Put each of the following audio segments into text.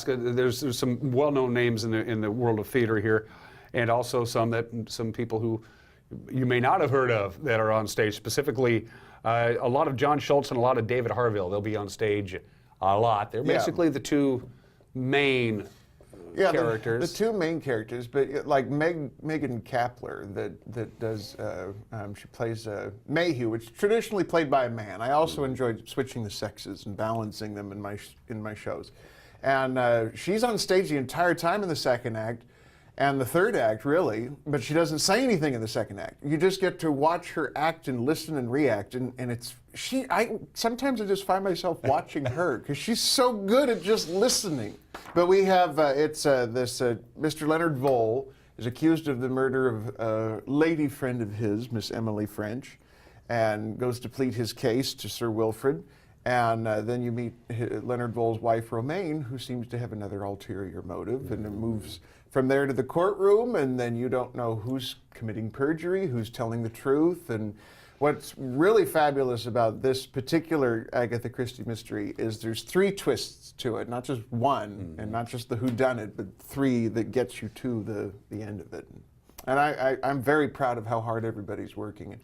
There's some well-known names in the world of theater here, and also some people who you may not have heard of that are on stage. Specifically, a lot of John Schultz and a lot of David Harville. They'll be on stage a lot. They're basically the two main characters. The two main characters, but like Megan Kapler that does she plays Mayhew, which is traditionally played by a man. I also enjoyed switching the sexes and balancing them in my shows. And she's on stage the entire time in the second act, and the third act, really, but she doesn't say anything in the second act. You just get to watch her act and listen and react, and sometimes I just find myself watching her, because she's so good at just listening. But we have, Mr. Leonard Vole is accused of the murder of a lady friend of his, Miss Emily French, and goes to plead his case to Sir Wilfrid. And then you meet Leonard Vole's wife, Romaine, who seems to have another ulterior motive, and it moves from there to the courtroom, and then you don't know who's committing perjury, who's telling the truth. And what's really fabulous about this particular Agatha Christie mystery is there's 3 twists to it, not just one, and not just the whodunit, but 3 that gets you to the end of it. And I'm very proud of how hard everybody's working.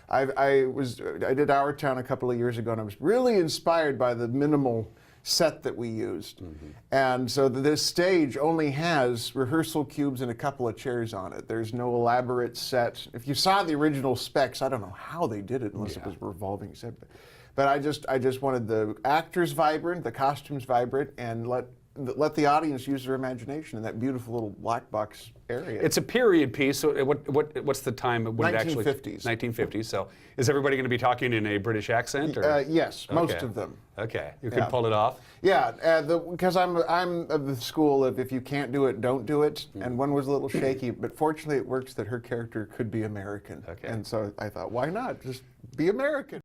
I did Our Town a couple of years ago, and I was really inspired by the minimal set that we used. And so this stage only has rehearsal cubes and a couple of chairs on it. There's no elaborate set. If you saw the original specs, I don't know how they did it unless it was a revolving set. But I just wanted the actors vibrant, the costumes vibrant, and let the audience use their imagination in that beautiful little black box area. It's a period piece. So what's the time when 1950s. 1950s. So is everybody going to be talking in a British accent? Or? Yes, most of them. Okay, you can pull it off. Yeah, because I'm of the school of if you can't do it, don't do it. And one was a little shaky, but fortunately it works that her character could be American. And so I thought, why not just be American?